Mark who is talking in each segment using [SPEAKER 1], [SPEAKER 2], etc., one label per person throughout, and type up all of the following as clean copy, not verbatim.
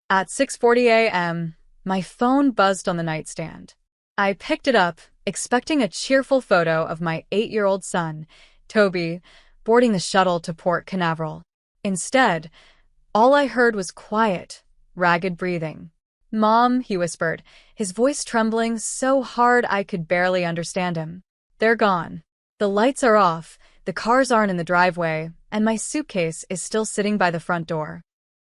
[SPEAKER 1] At 6:40 a.m., my phone buzzed on the nightstand. I picked it up, expecting a cheerful photo of my 8-year-old son, Toby, boarding the shuttle to Port Canaveral. Instead, all I heard was quiet, ragged breathing. "Mom," he whispered, his voice trembling so hard I could barely understand him. "They're gone. The lights are off, the cars aren't in the driveway, and my suitcase is still sitting by the front door."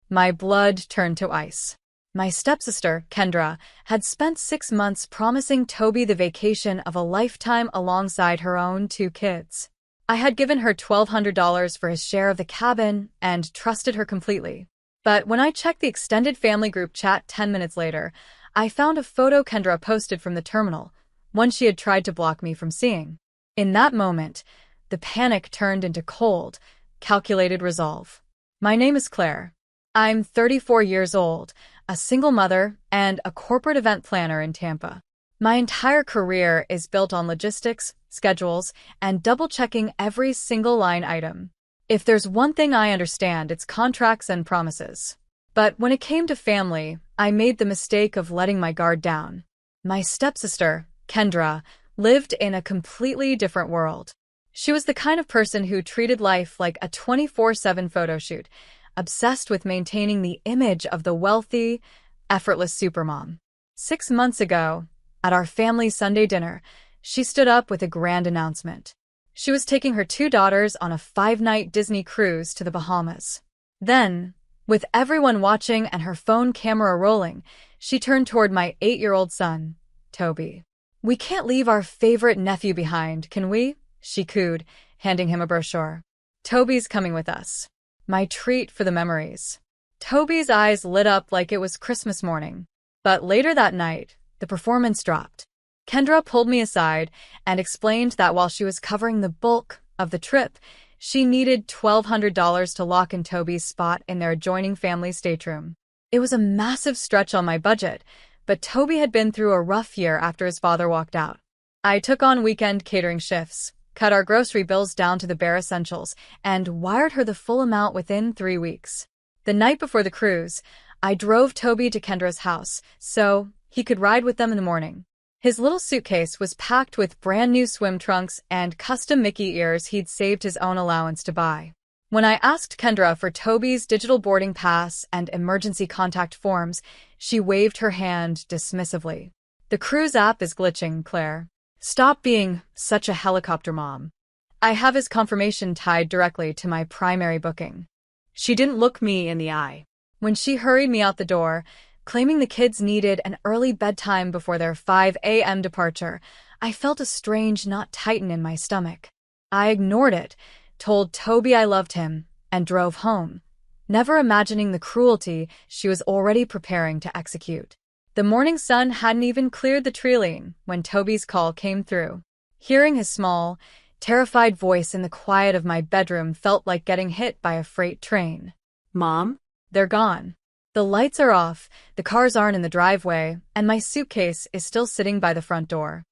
[SPEAKER 1] My blood turned to ice. My stepsister, Kendra, had spent 6 months promising Toby the vacation of a lifetime alongside her own 2 kids. I had given her $1,200 for his share of the cabin and trusted her completely. But when I checked the extended family group chat 10 minutes later, I found a photo Kendra posted from the terminal, one she had tried to block me from seeing. In that moment, the panic turned into cold, calculated resolve. My name is Claire. I'm 34 years old, a single mother, and a corporate event planner in Tampa. My entire career is built on logistics, schedules, and double-checking every single line item. If there's one thing I understand, it's contracts and promises. But when it came to family, I made the mistake of letting my guard down. My stepsister, Kendra, lived in a completely different world. She was the kind of person who treated life like a 24/7 photo shoot, obsessed with maintaining the image of the wealthy, effortless supermom. 6 months ago, at our family Sunday dinner, she stood up with a grand announcement. She was taking her 2 daughters on a 5-night Disney cruise to the Bahamas. Then, with everyone watching and her phone camera rolling, she turned toward my 8-year-old son, Toby. "We can't leave our favorite nephew behind, can we?" she cooed, handing him a brochure. "Toby's coming with us. My treat for the memories." Toby's eyes lit up like it was Christmas morning. But later that night, the performance dropped. Kendra pulled me aside and explained that while she was covering the bulk of the trip, she needed $1,200 to lock in Toby's spot in their adjoining family stateroom. It was a massive stretch on my budget, but Toby had been through a rough year after his father walked out. I took on weekend catering shifts, cut our grocery bills down to the bare essentials, and wired her the full amount within 3 weeks. The night before the cruise, I drove Toby to Kendra's house so he could ride with them in the morning. His little suitcase was packed with brand new swim trunks and custom Mickey ears he'd saved his own allowance to buy. When I asked Kendra for Toby's digital boarding pass and emergency contact forms, she waved her hand dismissively. "The cruise app is glitching, Claire. Stop being such a helicopter mom. I have his confirmation tied directly to my primary booking." She didn't look me in the eye. When she hurried me out the door, claiming the kids needed an early bedtime before their 5 a.m. departure, I felt a strange knot tighten in my stomach. I ignored it, told Toby I loved him, and drove home, never imagining the cruelty she was already preparing to execute. The morning sun hadn't even cleared the treeline when Toby's call came through. Hearing his small, terrified voice in the quiet of my bedroom felt like getting hit by a freight train.
[SPEAKER 2] "Mom?"
[SPEAKER 1] "They're gone. The lights are off, the cars aren't in the driveway, and my suitcase is still sitting by the front door."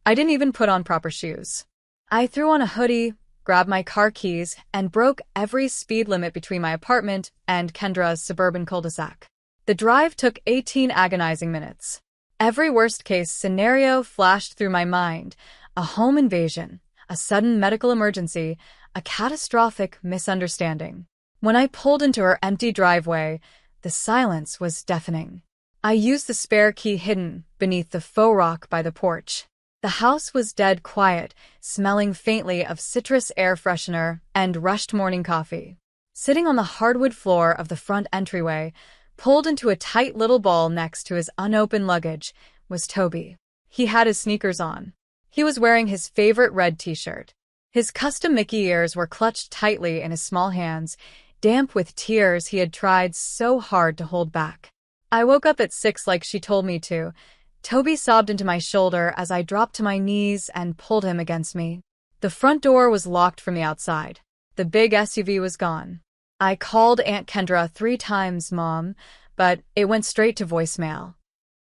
[SPEAKER 1] I didn't even put on proper shoes. I threw on a hoodie, grabbed my car keys, and broke every speed limit between my apartment and Kendra's suburban cul-de-sac. The drive took 18 agonizing minutes. Every worst-case scenario flashed through my mind: a home invasion, a sudden medical emergency, a catastrophic misunderstanding. When I pulled into her empty driveway, the silence was deafening. I used the spare key hidden beneath the faux rock by the porch. The house was dead quiet, smelling faintly of citrus air freshener and rushed morning coffee. Sitting on the hardwood floor of the front entryway, pulled into a tight little ball next to his unopened luggage, was Toby. He had his sneakers on. He was wearing his favorite red t-shirt. His custom Mickey ears were clutched tightly in his small hands, damp with tears he had tried so hard to hold back. I woke up at 6 like she told me to. Toby sobbed into my shoulder as I dropped to my knees and pulled him against me. The front door was locked from the outside. The big SUV was gone. I called Aunt Kendra 3 times, Mom, but it went straight to voicemail.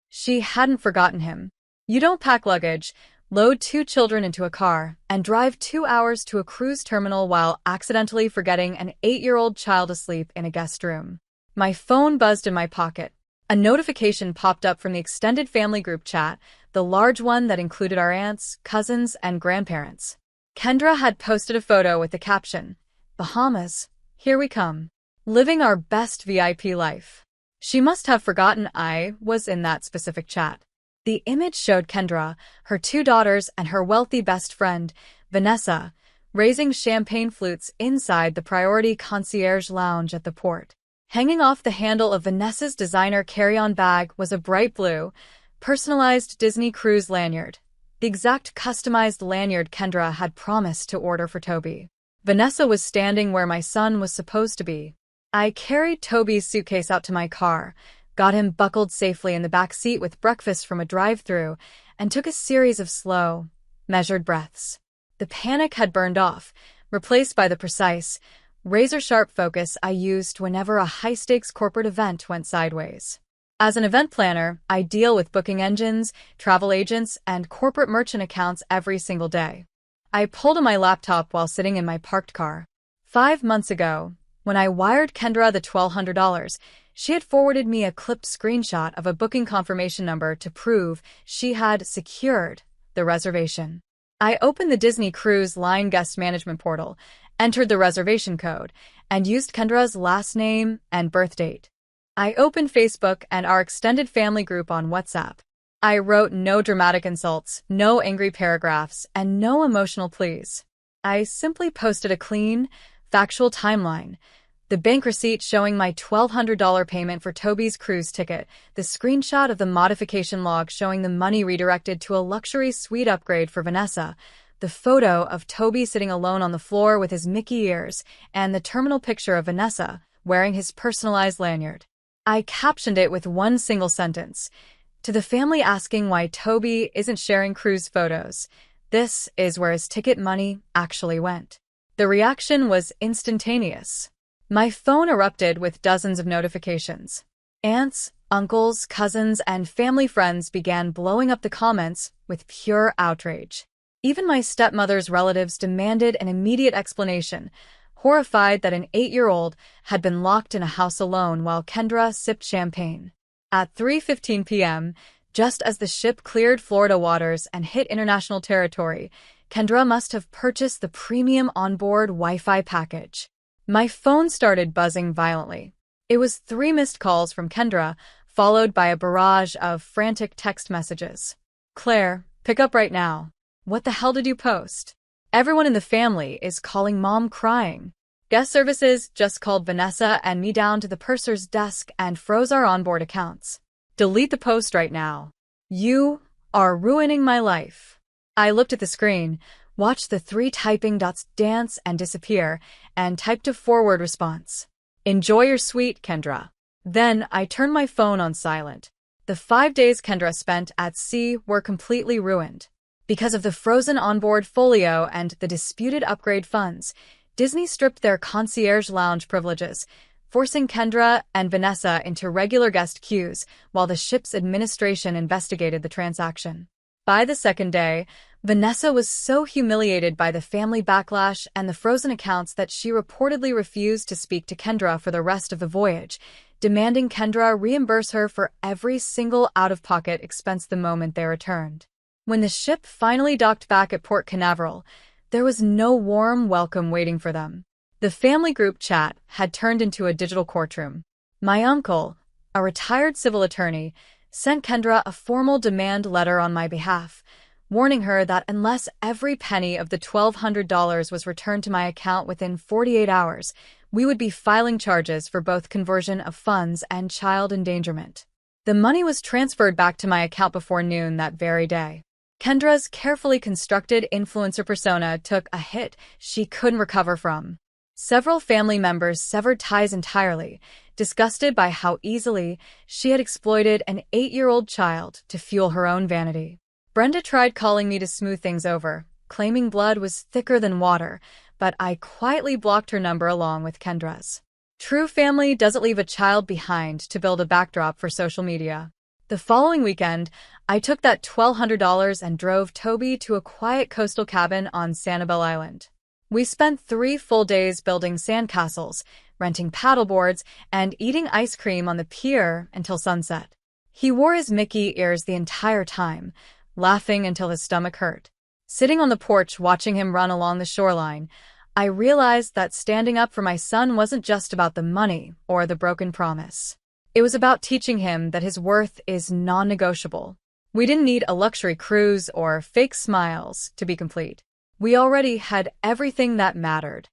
[SPEAKER 1] She hadn't forgotten him. You don't pack luggage, load 2 children into a car, and drive 2 hours to a cruise terminal while accidentally forgetting an 8-year-old child asleep in a guest room. My phone buzzed in my pocket. A notification popped up from the extended family group chat, the large one that included our aunts, cousins, and grandparents. Kendra had posted a photo with the caption, "Bahamas, here we come. Living our best VIP life." She must have forgotten I was in that specific chat. The image showed Kendra, her 2 daughters, and her wealthy best friend, Vanessa, raising champagne flutes inside the Priority Concierge Lounge at the port. Hanging off the handle of Vanessa's designer carry-on bag was a bright blue, personalized Disney Cruise lanyard, the exact customized lanyard Kendra had promised to order for Toby. Vanessa was standing where my son was supposed to be. I carried Toby's suitcase out to my car, got him buckled safely in the back seat with breakfast from a drive-thru, and took a series of slow, measured breaths. The panic had burned off, replaced by the precise, razor-sharp focus I used whenever a high-stakes corporate event went sideways. As an event planner, I deal with booking engines, travel agents, and corporate merchant accounts every single day. I pulled on my laptop while sitting in my parked car. 5 months ago, when I wired Kendra the $1,200, she had forwarded me a clipped screenshot of a booking confirmation number to prove she had secured the reservation. I opened the Disney Cruise Line guest management portal, entered the reservation code, and used Kendra's last name and birth date. I opened Facebook and our extended family group on WhatsApp. I wrote no dramatic insults, no angry paragraphs, and no emotional pleas. I simply posted a clean, factual timeline, the bank receipt showing my $1,200 payment for Toby's cruise ticket, the screenshot of the modification log showing the money redirected to a luxury suite upgrade for Vanessa, the photo of Toby sitting alone on the floor with his Mickey ears, and the terminal picture of Vanessa wearing his personalized lanyard. I captioned it with one single sentence. To the family asking why Toby isn't sharing cruise photos, this is where his ticket money actually went. The reaction was instantaneous. My phone erupted with dozens of notifications. Aunts, uncles, cousins, and family friends began blowing up the comments with pure outrage. Even my stepmother's relatives demanded an immediate explanation, horrified that an 8-year-old had been locked in a house alone while Kendra sipped champagne. At 3:15 p.m., just as the ship cleared Florida waters and hit international territory, Kendra must have purchased the premium onboard Wi-Fi package. My phone started buzzing violently. It was 3 missed calls from Kendra, followed by a barrage of frantic text messages. "Claire, pick up right now. What the hell did you post? Everyone in the family is calling Mom crying. Guest services just called Vanessa and me down to the purser's desk and froze our onboard accounts. Delete the post right now. You are ruining my life." I looked at the screen, watched the 3 typing dots dance and disappear, and typed a forward response. "Enjoy your suite, Kendra." Then I turned my phone on silent. The 5 days Kendra spent at sea were completely ruined. Because of the frozen onboard folio and the disputed upgrade funds, Disney stripped their concierge lounge privileges, forcing Kendra and Vanessa into regular guest queues while the ship's administration investigated the transaction. By the second day, Vanessa was so humiliated by the family backlash and the frozen accounts that she reportedly refused to speak to Kendra for the rest of the voyage, demanding Kendra reimburse her for every single out-of-pocket expense the moment they returned. When the ship finally docked back at Port Canaveral, there was no warm welcome waiting for them. The family group chat had turned into a digital courtroom. My uncle, a retired civil attorney, sent Kendra a formal demand letter on my behalf, warning her that unless every penny of the $1,200 was returned to my account within 48 hours, we would be filing charges for both conversion of funds and child endangerment. The money was transferred back to my account before noon that very day. Kendra's carefully constructed influencer persona took a hit she couldn't recover from. Several family members severed ties entirely, disgusted by how easily she had exploited an 8-year-old child to fuel her own vanity. Brenda tried calling me to smooth things over, claiming blood was thicker than water, but I quietly blocked her number along with Kendra's. True family doesn't leave a child behind to build a backdrop for social media. The following weekend, I took that $1,200 and drove Toby to a quiet coastal cabin on Sanibel Island. We spent 3 full days building sandcastles, renting paddleboards, and eating ice cream on the pier until sunset. He wore his Mickey ears the entire time, laughing until his stomach hurt. Sitting on the porch watching him run along the shoreline, I realized that standing up for my son wasn't just about the money or the broken promise. It was about teaching him that his worth is non-negotiable. We didn't need a luxury cruise or fake smiles to be complete. We already had everything that mattered.